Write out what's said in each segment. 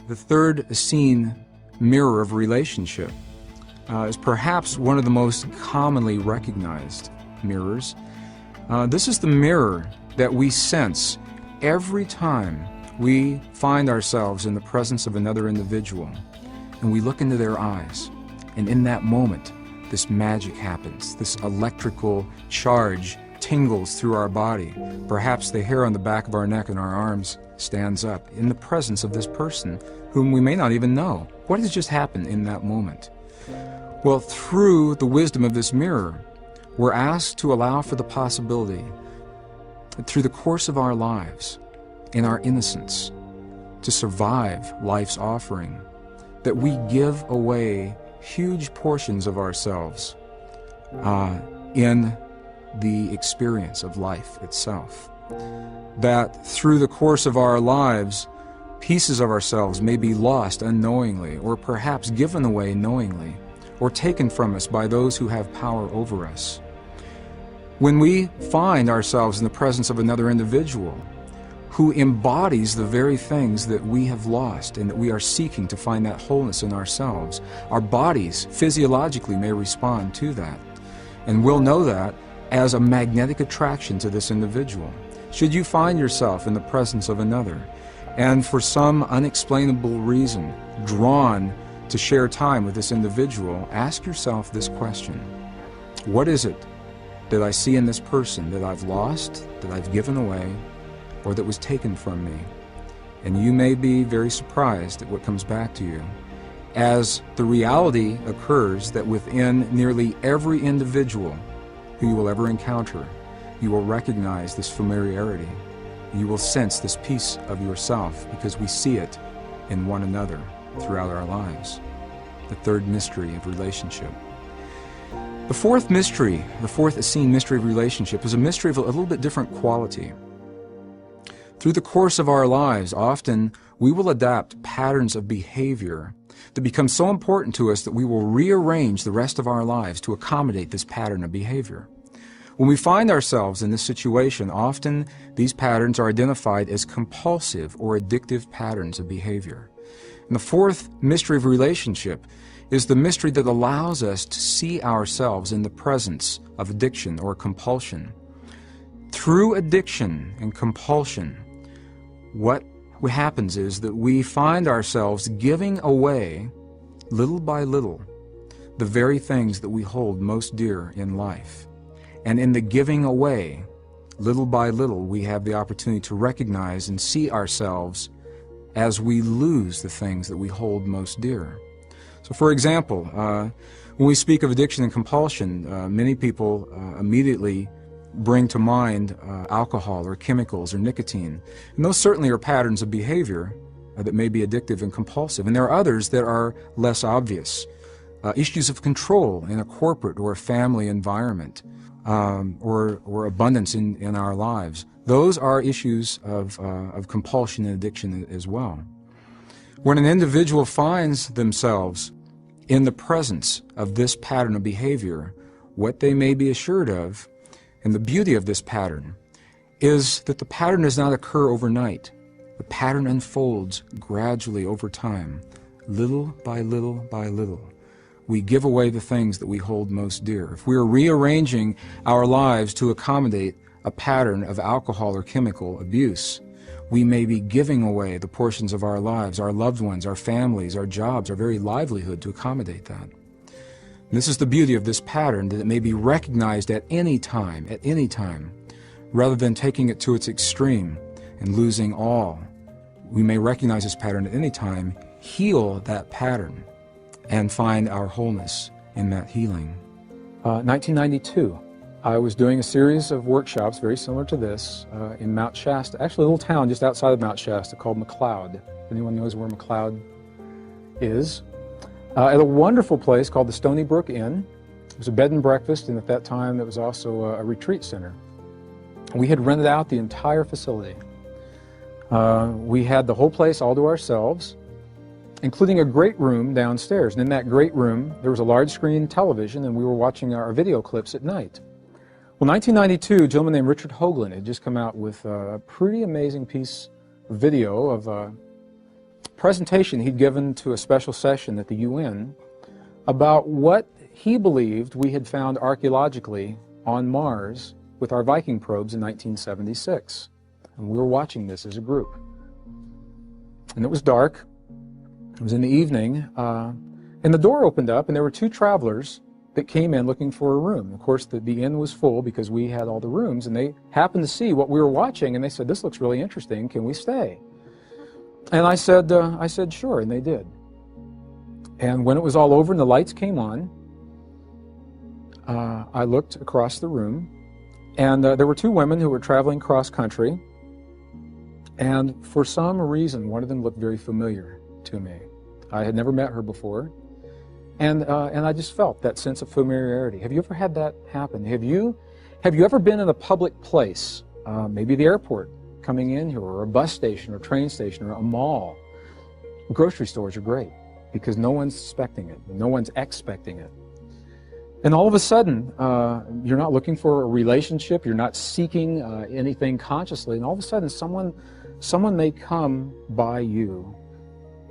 The third Essene mirror of relationship is perhaps one of the most commonly recognized mirrors. This is the mirror that we sense every time we find ourselves in the presence of another individual and we look into their eyes. And in that moment, this magic happens. This electrical charge tingles through our body. Perhaps the hair on the back of our neck and our arms stands up in the presence of this person whom we may not even know. What has just happened in that moment? Well, through the wisdom of this mirror, we're asked to allow for the possibility that through the course of our lives, in our innocence, to survive life's offering, that we give away huge portions of ourselves in the experience of life itself. That through the course of our lives, pieces of ourselves may be lost unknowingly, or perhaps given away knowingly, or taken from us by those who have power over us. When we find ourselves in the presence of another individual who embodies the very things that we have lost and that we are seeking to find that wholeness in ourselves, our bodies physiologically may respond to that. And we'll know that as a magnetic attraction to this individual. Should you find yourself in the presence of another and for some unexplainable reason drawn to share time with this individual, ask yourself this question: what is it that I see in this person that I've lost, that I've given away, or that was taken from me? And you may be very surprised at what comes back to you, as the reality occurs that within nearly every individual who you will ever encounter, you will recognize this familiarity. You will sense this piece of yourself because we see it in one another throughout our lives. The third mystery of relationship. The fourth mystery, the fourth Essene mystery of relationship, is a mystery of a little bit different quality. Through the course of our lives, often we will adapt patterns of behavior that become so important to us that we will rearrange the rest of our lives to accommodate this pattern of behavior. When we find ourselves in this situation, often these patterns are identified as compulsive or addictive patterns of behavior. And the fourth mystery of relationship is the mystery that allows us to see ourselves in the presence of addiction or compulsion. Through addiction and compulsion, what happens is that we find ourselves giving away, little by little, the very things that we hold most dear in life. And in the giving away, little by little, we have the opportunity to recognize and see ourselves as we lose the things that we hold most dear. So for example, when we speak of addiction and compulsion, many people immediately bring to mind alcohol or chemicals or nicotine. And those certainly are patterns of behavior that may be addictive and compulsive. And there are others that are less obvious. Issues of control in a corporate or a family environment, or abundance in our lives. Those are issues of compulsion and addiction as well. When an individual finds themselves in the presence of this pattern of behavior, what they may be assured of, and the beauty of this pattern, is that the pattern does not occur overnight. The pattern unfolds gradually over time, little by little by little. We give away the things that we hold most dear. If we are rearranging our lives to accommodate a pattern of alcohol or chemical abuse, we may be giving away the portions of our lives, our loved ones, our families, our jobs, our very livelihood to accommodate that. And this is the beauty of this pattern, that it may be recognized at any time, rather than taking it to its extreme and losing all. We may recognize this pattern at any time, heal that pattern, and find our wholeness in that healing. 1992, I was doing a series of workshops very similar to this in Mount Shasta, actually a little town just outside of Mount Shasta called McLeod. If anyone knows where McLeod is. At a wonderful place called the Stony Brook Inn. It was a bed and breakfast, and at that time it was also a retreat center. We had rented out the entire facility. We had the whole place all to ourselves, including a great room downstairs. And in that great room, there was a large screen television, and we were watching our video clips at night. Well, 1992, a gentleman named Richard Hoagland had just come out with a pretty amazing piece of video of presentation he'd given to a special session at the UN about what he believed we had found archaeologically on Mars with our Viking probes in 1976. And we were watching this as a group. And it was dark. It was in the evening. And the door opened up, and there were two travelers that came in looking for a room. Of course, the inn was full because we had all the rooms, and they happened to see what we were watching, and they said, "This looks really interesting. Can we stay?" And I said, sure, and they did. And when it was all over and the lights came on, I looked across the room, and there were two women who were traveling cross-country, and for some reason, one of them looked very familiar to me. I had never met her before, and I just felt that sense of familiarity. Have you ever had that happen? Have you ever been in a public place, maybe the airport, coming in here, or a bus station, or train station, or a mall? Grocery stores are great because no one's suspecting it, no one's expecting it. And all of a sudden, you're not looking for a relationship, you're not seeking anything consciously, and all of a sudden someone may come by you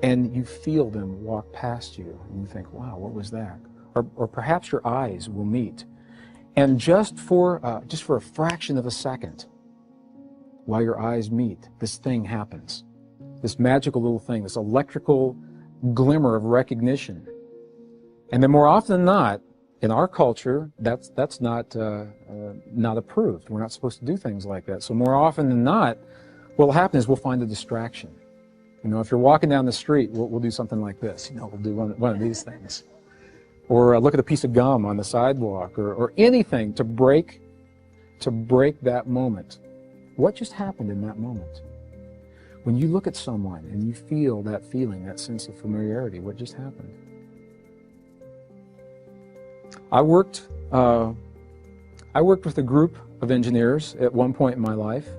and you feel them walk past you, and you think, wow, what was that? Or perhaps your eyes will meet. And just for a fraction of a second, while your eyes meet, this thing happens. This magical little thing, this electrical glimmer of recognition. And then more often than not, in our culture, that's not approved. We're not supposed to do things like that. So more often than not, what will happen is we'll find a distraction. You know, if you're walking down the street, we'll do something like this. You know, we'll do one of these things. Or look at a piece of gum on the sidewalk, or anything to break that moment. What just happened in that moment? When you look at someone and you feel that feeling, that sense of familiarity, what just happened? I worked with a group of engineers at one point in my life,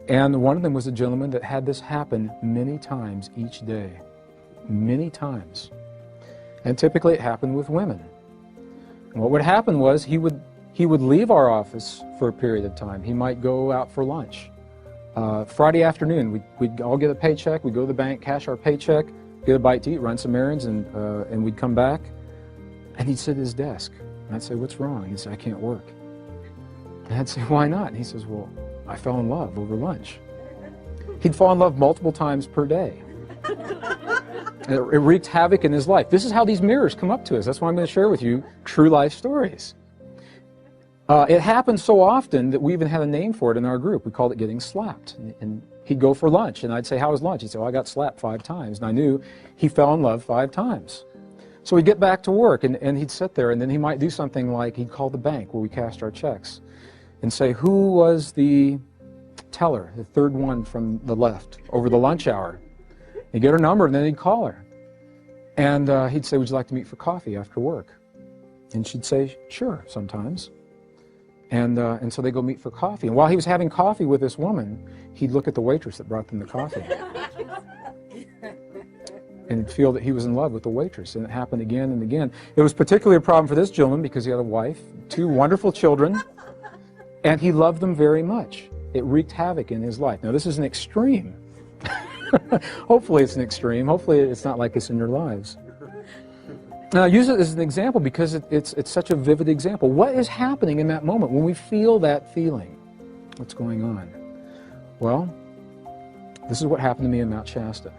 and one of them was a gentleman that had this happen many times each day. Many times. And typically it happened with women. And what would happen was he would leave our office for a period of time. He might go out for lunch. Friday afternoon, we'd all get a paycheck, we'd go to the bank, cash our paycheck, get a bite to eat, run some errands, and we'd come back, and he'd sit at his desk. And I'd say, "What's wrong?" He'd say, "I can't work." And I'd say, "Why not?" And he says, "Well, I fell in love over lunch." He'd fall in love multiple times per day. It wreaked havoc in his life. This is how these mirrors come up to us. That's why I'm going to share with you true life stories. It happened so often that we even had a name for it in our group. We called it getting slapped. And he'd go for lunch, and I'd say, "How was lunch?" He'd say, "Well, I got slapped 5 times." And I knew he fell in love 5 times. So we'd get back to work, and he'd sit there, and then he might do something like he'd call the bank where we cashed our checks and say, "Who was the teller, the third one from the left, over the lunch hour?" He'd get her number, and then he'd call her. And he'd say, "Would you like to meet for coffee after work?" And she'd say, "Sure," sometimes. And so they go meet for coffee. And while he was having coffee with this woman, he'd look at the waitress that brought them the coffee. And he'd feel that he was in love with the waitress. And it happened again and again. It was particularly a problem for this gentleman because he had a wife, 2 wonderful children, and he loved them very much. It wreaked havoc in his life. Now, this is an extreme. Hopefully it's an extreme. Hopefully it's not like this in your lives. And I use it as an example because it's such a vivid example. What is happening in that moment when we feel that feeling? What's going on? Well, this is what happened to me in Mount Shasta.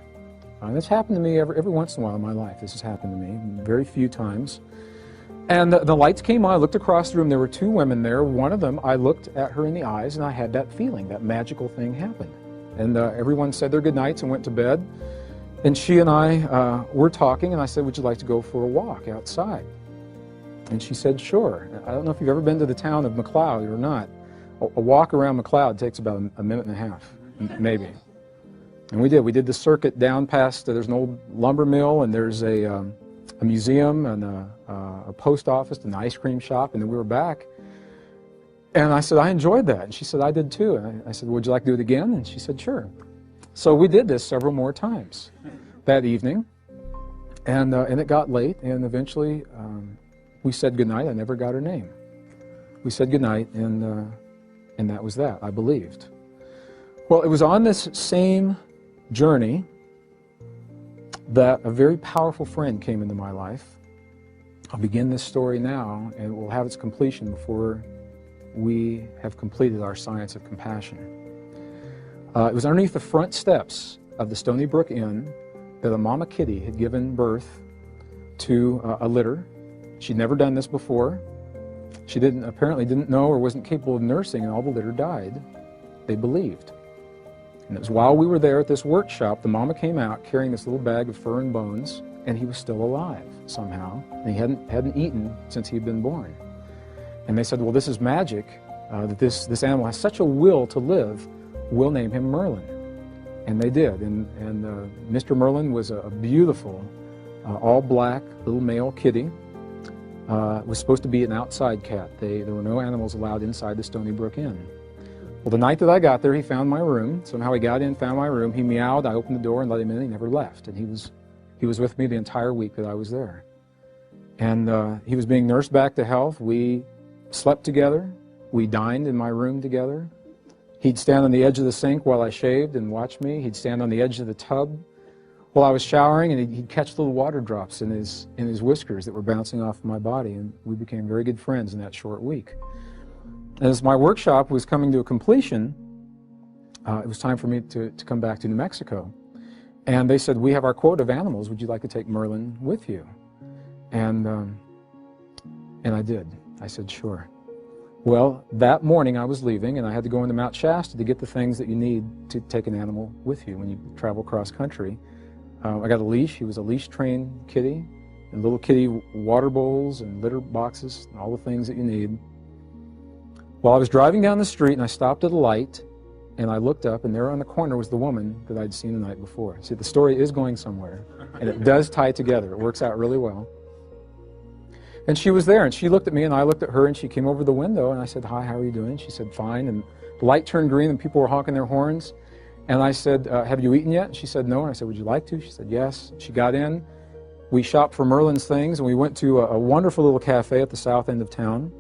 And it's happened to me every once in a while in my life. This has happened to me very few times. And the lights came on. I looked across the room. There were 2 women there. One of them, I looked at her in the eyes, and I had that feeling. That magical thing happened. And everyone said their goodnights and went to bed. And she and I were talking, and I said, "Would you like to go for a walk outside?" And she said, "Sure." I don't know if you've ever been to the town of McLeod or not. A walk around McLeod takes about a minute and a half, maybe. And we did. We did the circuit down past, there's an old lumber mill, and there's a museum, and a post office, and an ice cream shop, and then we were back. And I said, "I enjoyed that." And she said, "I did too." And I said, "Would you like to do it again?" And she said, "Sure." So we did this several more times that evening, and it got late, and eventually we said goodnight. I never got her name. We said goodnight, and that was that, I believed. Well, it was on this same journey that a very powerful friend came into my life. I'll begin this story now, and it will have its completion before we have completed our science of compassion. It was underneath the front steps of the Stony Brook Inn that a mama kitty had given birth to a litter. She'd never done this before. She apparently didn't know or wasn't capable of nursing, and all the litter died, they believed. And it was while we were there at this workshop, the mama came out carrying this little bag of fur and bones, and he was still alive somehow. And he hadn't eaten since he'd been born. And they said, well, this is magic, that this animal has such a will to live, we'll name him Merlin. And they did. And Mr. Merlin was a beautiful, all-black little male kitty. It was supposed to be an outside cat. There were no animals allowed inside the Stony Brook Inn. Well, the night that I got there, he found my room. Somehow he got in, found my room. He meowed. I opened the door and let him in. He never left. And he was with me the entire week that I was there. And he was being nursed back to health. We slept together. We dined in my room together. He'd stand on the edge of the sink while I shaved and watch me. He'd stand on the edge of the tub while I was showering, and he'd catch little water drops in his whiskers that were bouncing off my body. And we became very good friends in that short week. As my workshop was coming to a completion, it was time for me to come back to New Mexico. And they said, we have our quota of animals. Would you like to take Merlin with you? And I did. I said, sure. Well, that morning I was leaving, and I had to go into Mount Shasta to get the things that you need to take an animal with you when you travel cross country. I got a leash. He was a leash-trained kitty, and little kitty water bowls and litter boxes and all the things that you need. Well, I was driving down the street, and I stopped at a light, and I looked up, and there on the corner was the woman that I'd seen the night before. See, the story is going somewhere, and it does tie together. It works out really well. And she was there, and she looked at me, and I looked at her, and she came over the window, and I said, hi, how are you doing? She said, fine. And the light turned green, and people were honking their horns. And I said, have you eaten yet? And she said, no. And I said, would you like to? She said, yes. She got in. We shopped for Merlin's things, and we went to a wonderful little cafe at the south end of town,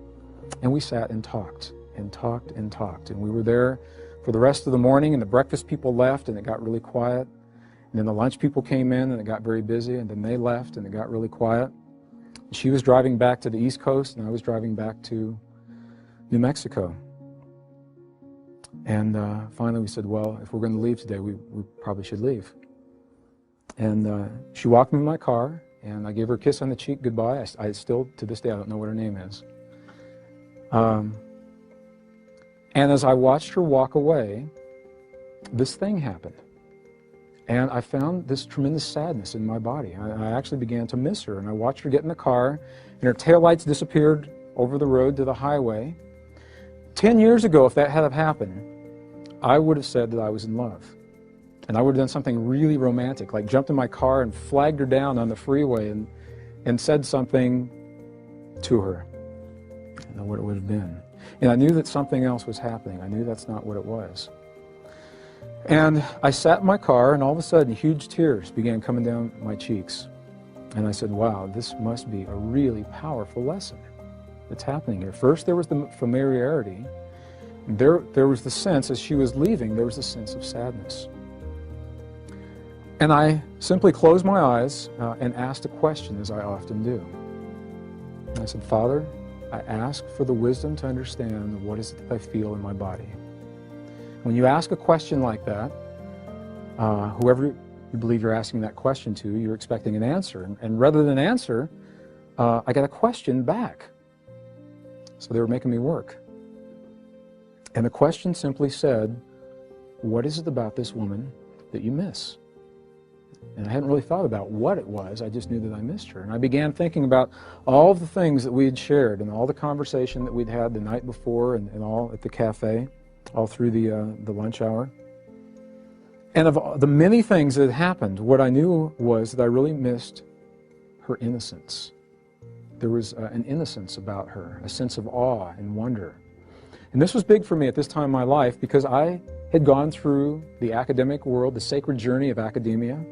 and we sat and talked and talked and talked. And we were there for the rest of the morning, and the breakfast people left, and it got really quiet. And then the lunch people came in, and it got very busy, and then they left, and it got really quiet. She was driving back to the East Coast, and I was driving back to New Mexico. And finally we said, well, if we're going to leave today, we probably should leave. And she walked me in my car, and I gave her a kiss on the cheek, goodbye. I still, to this day, I don't know what her name is. And as I watched her walk away, this thing happened. And I found this tremendous sadness in my body. I actually began to miss her, and I watched her get in the car, and her taillights disappeared over the road to the highway. 10 years ago, if that had happened, I would have said that I was in love. And I would have done something really romantic, like jumped in my car and flagged her down on the freeway and said something to her. I don't know what it would have been. And I knew that something else was happening. I knew that's not what it was. And I sat in my car, and all of a sudden, huge tears began coming down my cheeks. And I said, wow, this must be a really powerful lesson that's happening here. First, there was the familiarity. There was the sense, as she was leaving, there was a sense of sadness. And I simply closed my eyes and asked a question, as I often do. And I said, Father, I ask for the wisdom to understand what is it that I feel in my body. When you ask a question like that, whoever you believe you're asking that question to, you're expecting an answer. And rather than an answer, I got a question back. So they were making me work. And the question simply said, what is it about this woman that you miss? And I hadn't really thought about what it was. I just knew that I missed her. And I began thinking about all of the things that we had shared and all the conversation that we'd had the night before and all at the cafe, all through the lunch hour. And of the many things that had happened, what I knew was that I really missed her innocence. There was an innocence about her, a sense of awe and wonder. And this was big for me at this time in my life because I had gone through the academic world, the sacred journey of academia.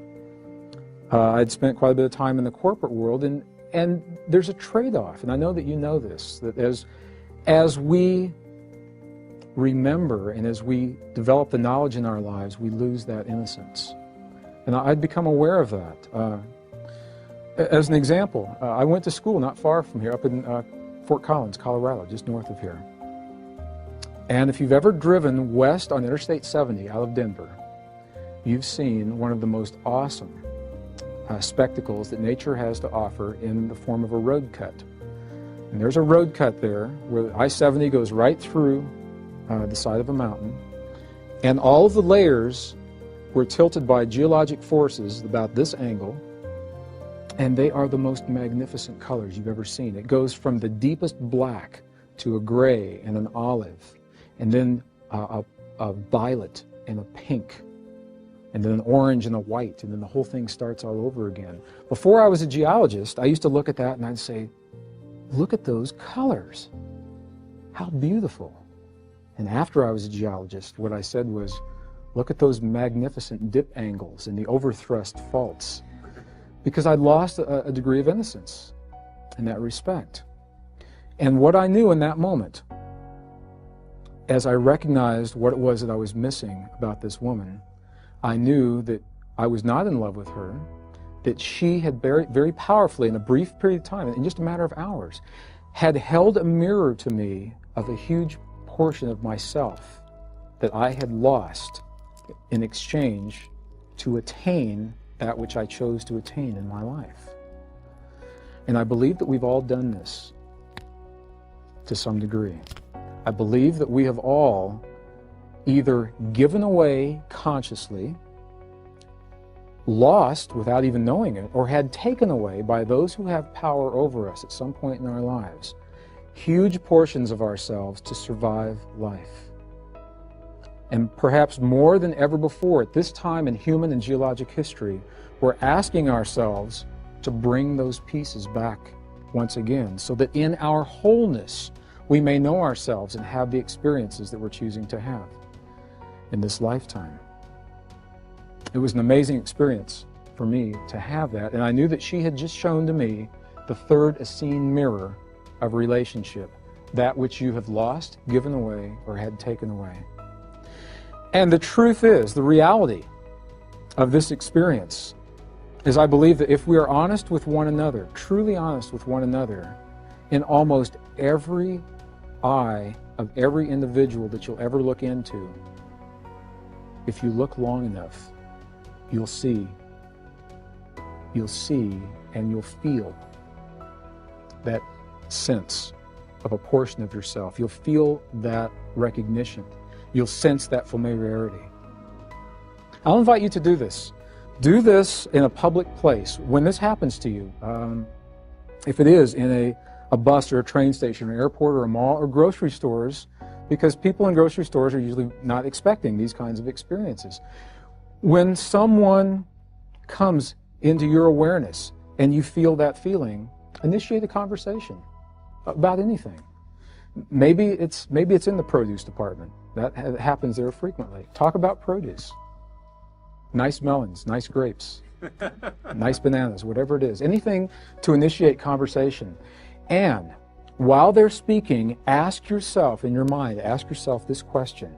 I'd spent quite a bit of time in the corporate world, and there's a trade-off, and I know that you know this, that as we remember and as we develop the knowledge in our lives, we lose that innocence. And I'd become aware of that. As an example, I went to school not far from here, up in Fort Collins, Colorado, just north of here. And if you've ever driven west on Interstate 70 out of Denver, you've seen one of the most awesome spectacles that nature has to offer in the form of a road cut. And there's a road cut there where I-70 goes right through the side of a mountain, and all of the layers were tilted by geologic forces about this angle, and they are the most magnificent colors you've ever seen. It goes from the deepest black to a gray and an olive, and then a violet and a pink, and then an orange and a white, and then the whole thing starts all over again. Before I was a geologist, I used to look at that and I'd say, look at those colors. How beautiful. And after I was a geologist, what I said was, look at those magnificent dip angles and the overthrust faults. Because I'd lost a degree of innocence in that respect. And what I knew in that moment, as I recognized what it was that I was missing about this woman, I knew that I was not in love with her, that she had very, very powerfully, in a brief period of time, in just a matter of hours, had held a mirror to me of a huge portion of myself that I had lost in exchange to attain that which I chose to attain in my life. And I believe that we've all done this to some degree. I believe that we have all either given away consciously, lost without even knowing it, or had taken away by those who have power over us at some point in our lives huge portions of ourselves to survive life. And perhaps more than ever before, at this time in human and geologic history, we're asking ourselves to bring those pieces back once again, so that in our wholeness we may know ourselves and have the experiences that we're choosing to have in this lifetime. It was an amazing experience for me to have that, and I knew that she had just shown to me the third Essene mirror of relationship, that which you have lost, given away, or had taken away. And the truth is, the reality of this experience is, I believe that if we are honest with one another, truly honest with one another, in almost every eye of every individual that you'll ever look into, if you look long enough, you'll see and you'll feel that sense of a portion of yourself. You'll feel that recognition. You'll sense that familiarity. I'll invite you to do this. Do this in a public place. When this happens to you, if it is in a bus or a train station or airport or a mall or grocery stores, because people in grocery stores are usually not expecting these kinds of experiences. When someone comes into your awareness and you feel that feeling, initiate a conversation about anything. Maybe it's in the produce department. That happens there frequently. Talk about produce. Nice melons, nice grapes, nice bananas, whatever it is. Anything to initiate conversation. And while they're speaking, ask yourself in your mind, ask yourself this question.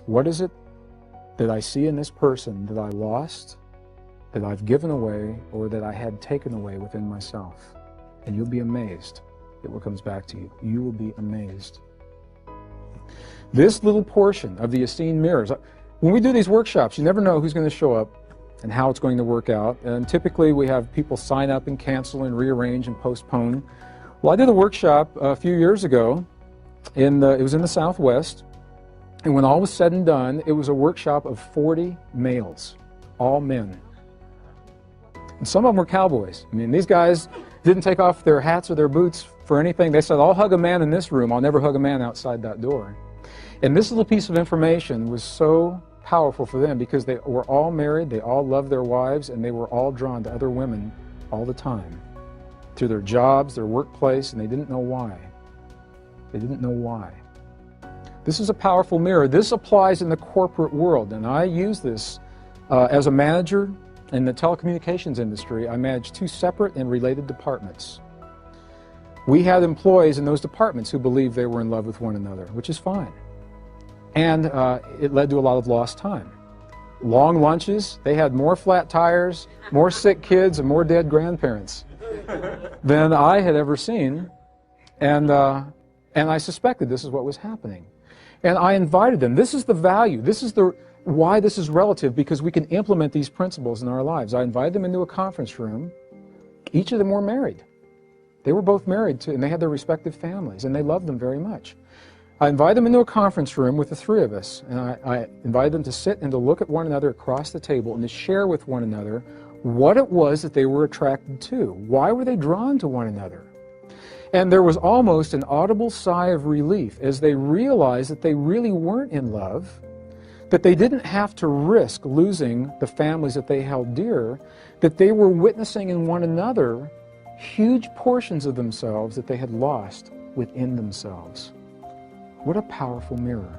What is it that I see in this person that I lost, that I've given away, or that I had taken away within myself? And you'll be amazed at what comes back to you. You will be amazed. This little portion of the Essene mirrors, when we do these workshops, you never know who's going to show up and how it's going to work out. And typically we have people sign up and cancel and rearrange and postpone. Well, I did a workshop a few years ago. It was in the Southwest. And when all was said and done, it was a workshop of 40 males, all men. And some of them were cowboys. I mean, these guys didn't take off their hats or their boots for anything. They said, I'll hug a man in this room. I'll never hug a man outside that door. And this little piece of information was so powerful for them because they were all married, they all loved their wives, and they were all drawn to other women all the time through their jobs, their workplace, and they didn't know why. They didn't know why. This is a powerful mirror. This applies in the corporate world, and I use this as a manager in the telecommunications industry. I manage two separate and related departments. We had employees in those departments who believed they were in love with one another, which is fine. And it led to a lot of lost time. long lunches. They had more flat tires, more sick kids, and more dead grandparents than I had ever seen. And I suspected this is what was happening. And I invited them. This is the value. This is why this is relative, because we can implement these principles in our lives. I invited them into a conference room. Each of them were married. They were both married too, and they had their respective families, and they loved them very much. I invited them into a conference room with the three of us, and I invited them to sit and to look at one another across the table and to share with one another what it was that they were attracted to. Why were they drawn to one another? And there was almost an audible sigh of relief as they realized that they really weren't in love, that they didn't have to risk losing the families that they held dear, that they were witnessing in one another huge portions of themselves that they had lost within themselves. What a powerful mirror.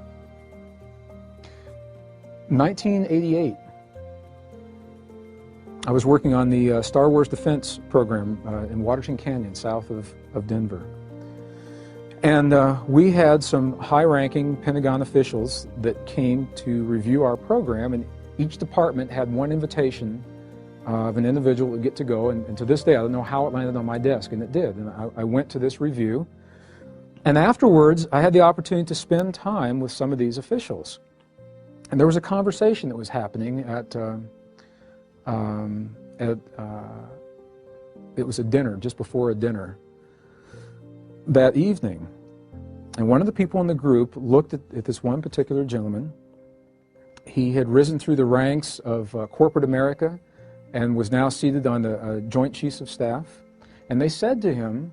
1988, I was working on the Star Wars defense program in Waterton Canyon, south of Denver. And we had some high-ranking Pentagon officials that came to review our program, and each department had one invitation of an individual that would get to go, and to this day I don't know how it landed on my desk, and it did. And I went to this review, and afterwards I had the opportunity to spend time with some of these officials. And there was a conversation that was happening it was a dinner, just before a dinner that evening. And one of the people in the group looked at this one particular gentleman. He had risen through the ranks of corporate America and was now seated on the Joint Chiefs of Staff. And they said to him,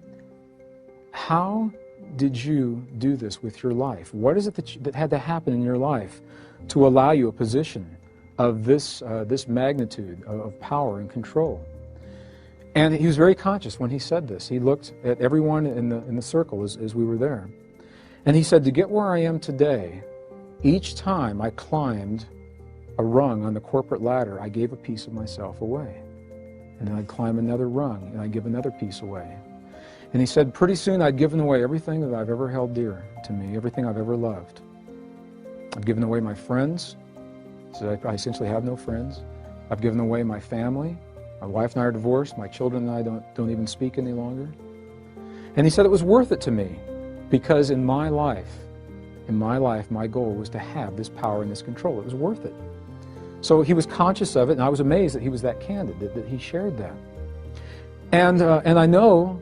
"How did you do this with your life? What is it that had to happen in your life to allow you a position of this magnitude of power and control?" And he was very conscious when he said this. He looked at everyone in the circle as we were there. And he said, "To get where I am today, each time I climbed a rung on the corporate ladder, I gave a piece of myself away. And then I'd climb another rung, and I'd give another piece away." And he said, "Pretty soon I'd given away everything that I've ever held dear to me, everything I've ever loved. I've given away my friends." So I essentially have no friends. "I've given away my family. My wife and I are divorced. My children and I don't even speak any longer." And he said it was worth it to me, because in my life, my goal was to have this power and this control. It was worth it. So he was conscious of it, and I was amazed that he was that candid, that he shared that. And I know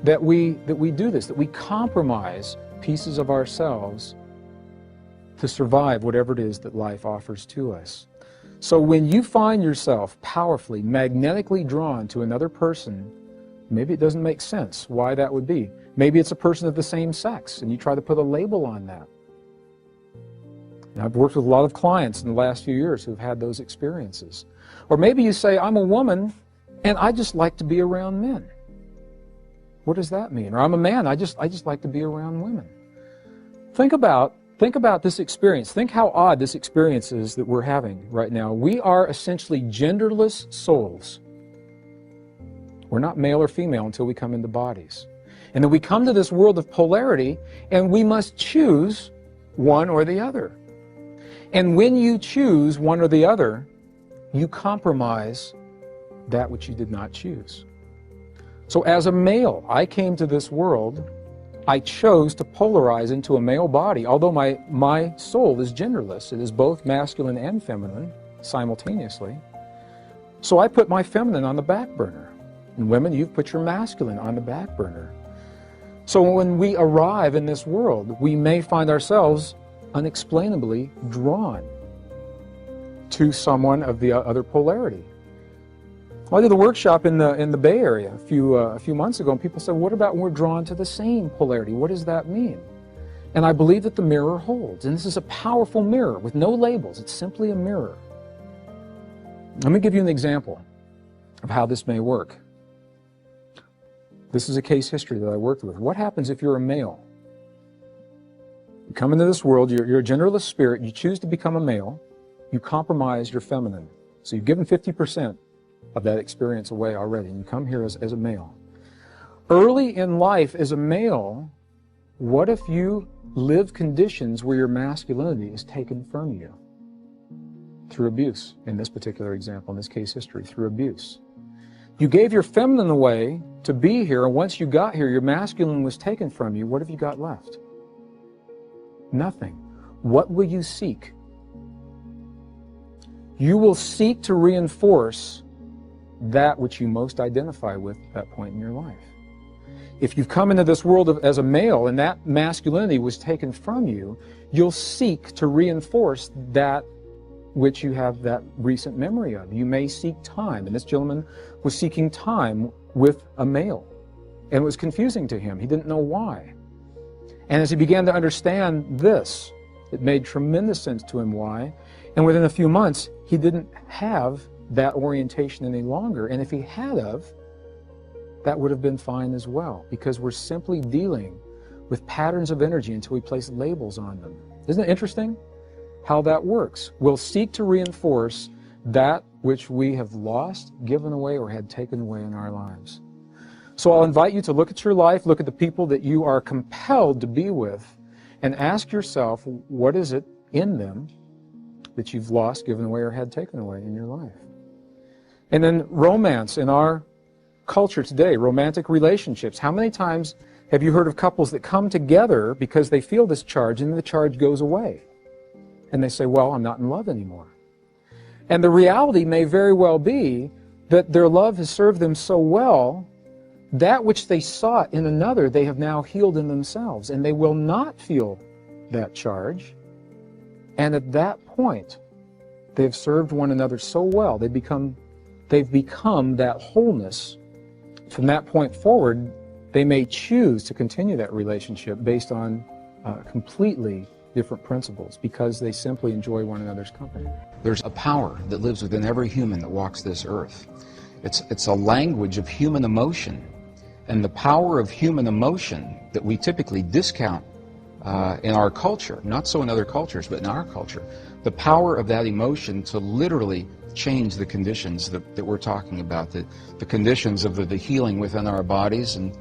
that we do this, that we compromise pieces of ourselves to survive whatever it is that life offers to us. So when you find yourself powerfully, magnetically drawn to another person, maybe it doesn't make sense why that would be. Maybe it's a person of the same sex, and you try to put a label on that. And I've worked with a lot of clients in the last few years who've had those experiences. Or maybe you say, "I'm a woman, and I just like to be around men." What does that mean? Or "I'm a man, I just like to be around women." Think about this experience. Think how odd this experience is that we're having right now. We are essentially genderless souls. We're not male or female until we come into bodies. And then we come to this world of polarity, and we must choose one or the other. And when you choose one or the other, you compromise that which you did not choose. So as a male, I came to this world, I chose to polarize into a male body, although my soul is genderless. It is both masculine and feminine simultaneously. So I put my feminine on the back burner. And women, you've put your masculine on the back burner. So when we arrive in this world, we may find ourselves unexplainably drawn to someone of the other polarity. Well, I did a workshop in the Bay Area a few months ago, and people said, "What about when we're drawn to the same polarity? What does that mean?" And I believe that the mirror holds. And this is a powerful mirror with no labels. It's simply a mirror. Let me give you an example of how this may work. This is a case history that I worked with. What happens if you're a male? You come into this world, you're a genderless spirit, you choose to become a male, you compromise your feminine. So you've given 50% of that experience away already, and you come here as a male. Early in life as a male, what if you live conditions where your masculinity is taken from you? through abuse, in this particular example, in this case history, through abuse. You gave your feminine away to be here, and once you got here, your masculine was taken from you. What have you got left? Nothing. What will you seek? You will seek to reinforce that which you most identify with at that point in your life. If you've come into this world as a male and that masculinity was taken from you, you'll seek to reinforce that which you have that recent memory of. You may seek time, and this gentleman was seeking time with a male, and it was confusing to him. He didn't know why. And as he began to understand this, it made tremendous sense to him why, and within a few months, he didn't have that orientation any longer, and if he had of, that would have been fine as well, because we're simply dealing with patterns of energy until we place labels on them. Isn't it interesting how that works? We'll seek to reinforce that which we have lost, given away, or had taken away in our lives. So I'll invite you to look at your life, look at the people that you are compelled to be with, and ask yourself, what is it in them that you've lost, given away, or had taken away in your life? And then romance in our culture today, romantic relationships. How many times have you heard of couples that come together because they feel this charge, and then the charge goes away? And they say, well, I'm not in love anymore. And the reality may very well be that their love has served them so well, that which they sought in another, they have now healed in themselves, and they will not feel that charge. And at that point, they've served one another so well, they've become that wholeness. From that point forward, they may choose to continue that relationship based on completely different principles, because they simply enjoy one another's company. There's a power that lives within every human that walks this earth. It's a language of human emotion, and the power of human emotion that we typically discount in our culture, not so in other cultures, but in our culture, the power of that emotion to literally change the conditions that we're talking about, the conditions of the healing within our bodies. And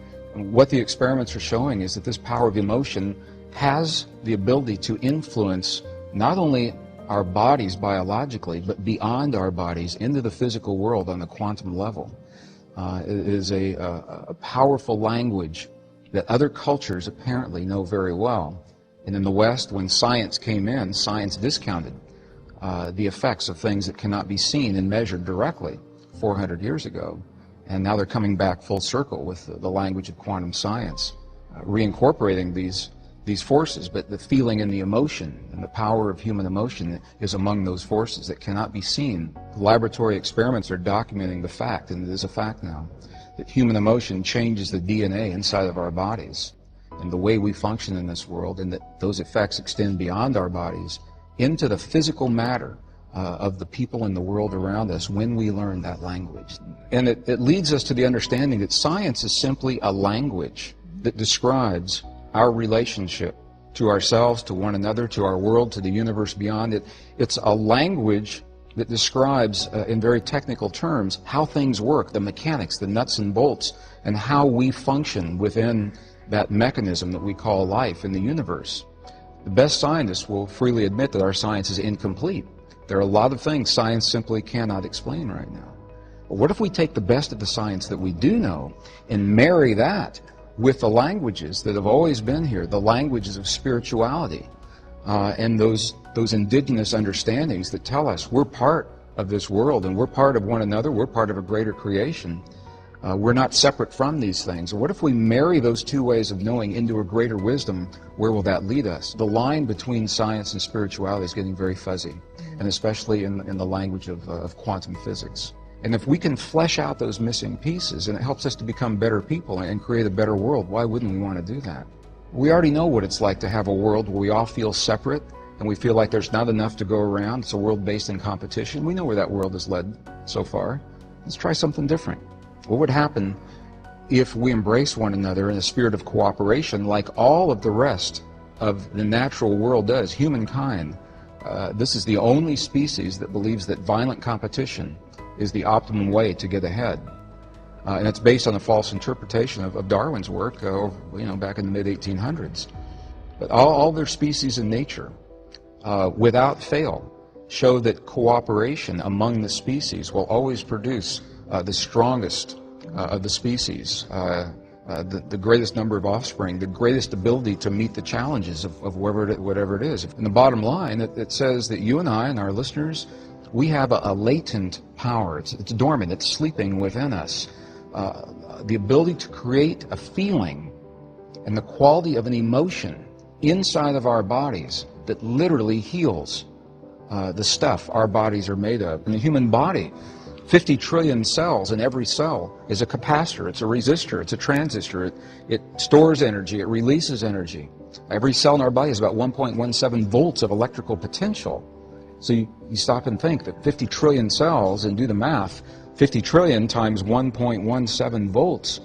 what the experiments are showing is that this power of emotion has the ability to influence not only our bodies biologically, but beyond our bodies into the physical world on the quantum level. It is a powerful language that other cultures apparently know very well. And in the West, when science came in, science discounted the effects of things that cannot be seen and measured directly 400 years ago. And now they're coming back full circle with the language of quantum science, reincorporating these forces, but the feeling and the emotion and the power of human emotion is among those forces that cannot be seen. Laboratory experiments are documenting the fact, and it is a fact now, that human emotion changes the DNA inside of our bodies and the way we function in this world, and that those effects extend beyond our bodies into the physical matter of the people in the world around us when we learn that language. And it leads us to the understanding that science is simply a language that describes our relationship to ourselves, to one another, to our world, to the universe beyond it. It's a language that describes, in very technical terms, how things work, the mechanics, the nuts and bolts, and how we function within that mechanism that we call life in the universe. The best scientists will freely admit that our science is incomplete. There are a lot of things science simply cannot explain right now. But what if we take the best of the science that we do know and marry that with the languages that have always been here, the languages of spirituality, and those indigenous understandings that tell us we're part of this world and we're part of one another, we're part of a greater creation. We're not separate from these things. What if we marry those two ways of knowing into a greater wisdom? Where will that lead us? The line between science and spirituality is getting very fuzzy, and especially in the language of quantum physics. And if we can flesh out those missing pieces, and it helps us to become better people and create a better world, why wouldn't we want to do that? We already know what it's like to have a world where we all feel separate and we feel like there's not enough to go around. It's a world based in competition. We know where that world has led so far. Let's try something different. What would happen if we embrace one another in a spirit of cooperation like all of the rest of the natural world does, humankind? This is the only species that believes that violent competition is the optimum way to get ahead. And it's based on a false interpretation of Darwin's work back in the mid-1800s. But all their species in nature, without fail, show that cooperation among the species will always produce the strongest of the species, the greatest number of offspring, the greatest ability to meet the challenges of whatever it is. In the bottom line, it says that you and I and our listeners, we have a latent power. It's dormant. It's sleeping within us. The ability to create a feeling and the quality of an emotion inside of our bodies that literally heals the stuff our bodies are made of. In the human body, 50 trillion cells, and every cell is a capacitor, it's a resistor, it's a transistor, it stores energy, it releases energy. Every cell in our body is about 1.17 volts of electrical potential. So you stop and think that 50 trillion cells, and do the math, 50 trillion times 1.17 volts,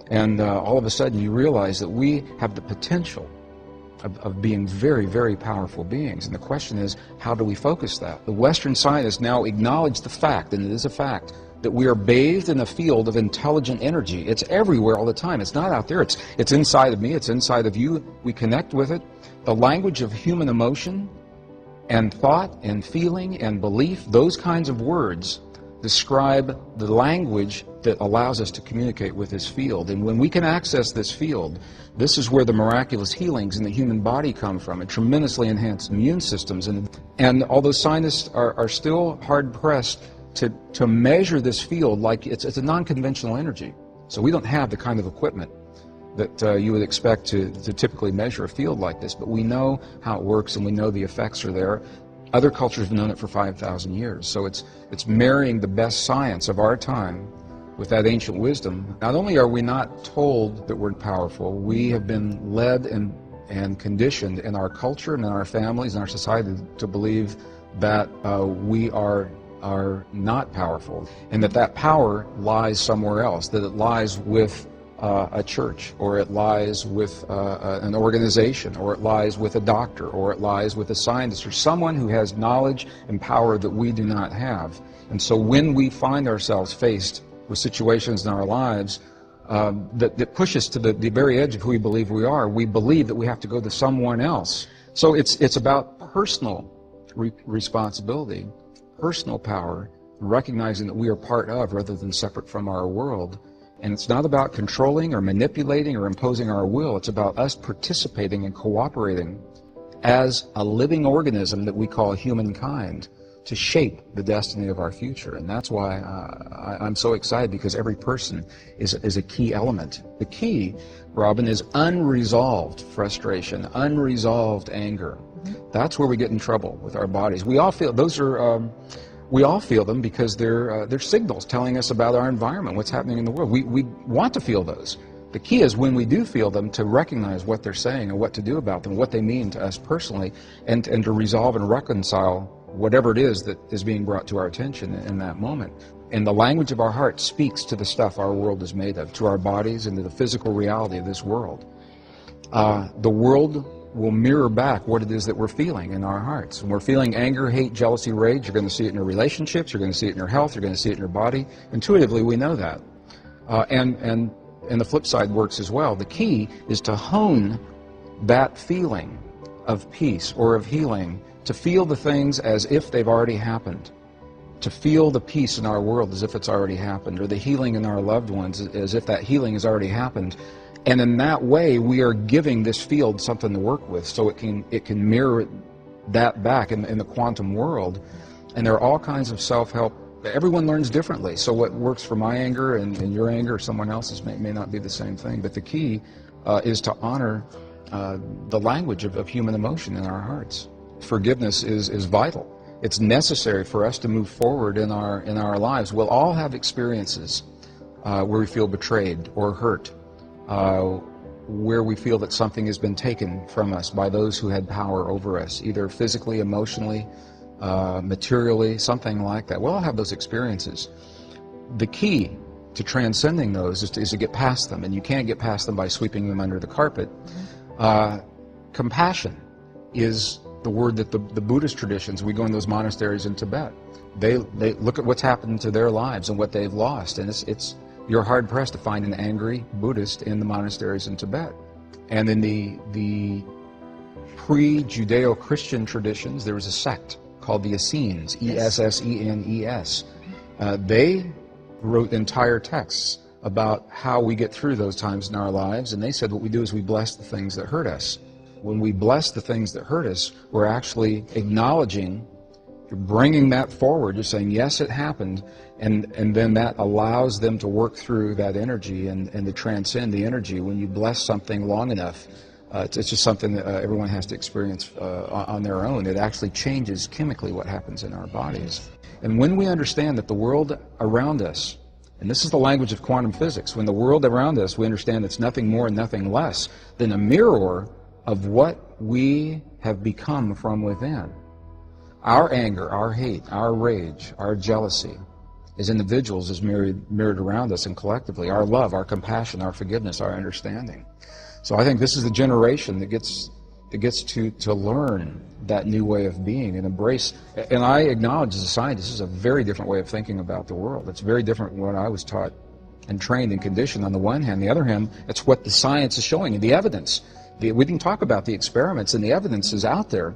and all of a sudden you realize that we have the potential of being very, very powerful beings. And the question is, how do we focus that? The Western scientists now acknowledge the fact, and it is a fact, that we are bathed in a field of intelligent energy. It's everywhere all the time. It's not out there. It's inside of me. It's inside of you. We connect with it. The language of human emotion and thought and feeling and belief, those kinds of words describe the language that allows us to communicate with this field. And when we can access this field, this is where the miraculous healings in the human body come from, and tremendously enhanced immune systems. And although scientists are still hard-pressed to measure this field like it's a non-conventional energy. So we don't have the kind of equipment that you would expect to typically measure a field like this, but we know how it works and we know the effects are there. Other cultures have known it for 5,000 years. So it's marrying the best science of our time with that ancient wisdom. Not only are we not told that we're powerful, we have been led and conditioned in our culture and in our families and our society to believe that we are not powerful, and that power lies somewhere else, that it lies with a church, or it lies with an organization, or it lies with a doctor, or it lies with a scientist, or someone who has knowledge and power that we do not have. And so when we find ourselves faced with situations in our lives that push us to the very edge of who we believe we are, we believe that we have to go to someone else. So it's about personal responsibility, personal power, recognizing that we are part of rather than separate from our world. And it's not about controlling or manipulating or imposing our will. It's about us participating and cooperating as a living organism that we call humankind to shape the destiny of our future. And that's why I'm so excited, because every person is a key element. The key, Robin, is unresolved frustration, unresolved anger. That's where we get in trouble with our bodies. We all feel those are. We all feel them because they're signals telling us about our environment, what's happening in the world. We want to feel those. The key is, when we do feel them, to recognize what they're saying and what to do about them, what they mean to us personally, and to resolve and reconcile whatever it is that is being brought to our attention in that moment. And the language of our heart speaks to the stuff our world is made of, to our bodies and to the physical reality of this world. The world will mirror back what it is that we're feeling in our hearts. When we're feeling anger, hate, jealousy, rage, you're going to see it in your relationships, you're going to see it in your health, you're going to see it in your body. Intuitively, we know that. And the flip side works as well. The key is to hone that feeling of peace or of healing, to feel the things as if they've already happened, to feel the peace in our world as if it's already happened, or the healing in our loved ones as if that healing has already happened. And in that way, we are giving this field something to work with, so it can mirror that back in the quantum world. And there are all kinds of self-help. Everyone learns differently, so what works for my anger and your anger or someone else's may not be the same thing. But the key is to honor the language of human emotion in our hearts. Forgiveness is vital. It's necessary for us to move forward in our lives. We'll all have experiences where we feel betrayed or hurt, where we feel that something has been taken from us by those who had power over us, either physically, emotionally, materially, something like that. We'll all have those experiences. The key to transcending those is to get past them, and you can't get past them by sweeping them under the carpet. Compassion is the word that the Buddhist traditions, we go in those monasteries in Tibet, they look at what's happened to their lives and what they've lost, and you're hard-pressed to find an angry Buddhist in the monasteries in Tibet. And in the pre-Judeo-Christian traditions, there was a sect called the Essenes, Essenes. They wrote entire texts about how we get through those times in our lives, and they said what we do is we bless the things that hurt us. When we bless the things that hurt us, we're actually acknowledging, you're bringing that forward, you're saying, yes, it happened, and then that allows them to work through that energy and to transcend the energy. When you bless something long enough, it's just something that everyone has to experience on their own. It actually changes chemically what happens in our bodies. And when we understand that the world around us, and this is the language of quantum physics, when the world around us, we understand it's nothing more and nothing less than a mirror of what we have become from within. Our anger, our hate, our rage, our jealousy, as individuals, is mirrored around us, and collectively, our love, our compassion, our forgiveness, our understanding. So I think this is the generation that gets to learn that new way of being and embrace. And I acknowledge as a scientist, this is a very different way of thinking about the world. It's very different from what I was taught and trained and conditioned on the one hand. On the other hand, it's what the science is showing and the evidence. We can talk about the experiments, and the evidence is out there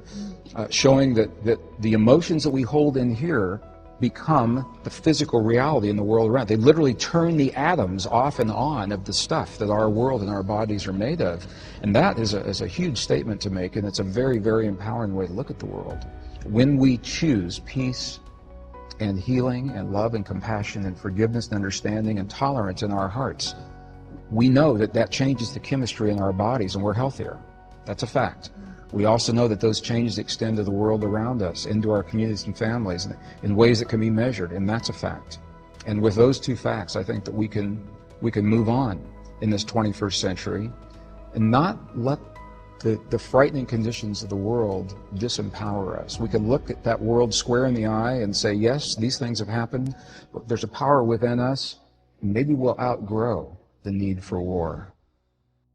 showing that the emotions that we hold in here become the physical reality in the world around. They literally turn the atoms off and on of the stuff that our world and our bodies are made of. And that is a huge statement to make, and it's a very, very empowering way to look at the world. When we choose peace and healing and love and compassion and forgiveness and understanding and tolerance in our hearts, we know that changes the chemistry in our bodies and we're healthier. That's a fact. We also know that those changes extend to the world around us, into our communities and families, in ways that can be measured, and that's a fact. And with those two facts, I think that we can move on in this 21st century and not let the frightening conditions of the world disempower us. We can look at that world square in the eye and say, yes, these things have happened, but there's a power within us, and maybe we'll outgrow the need for war.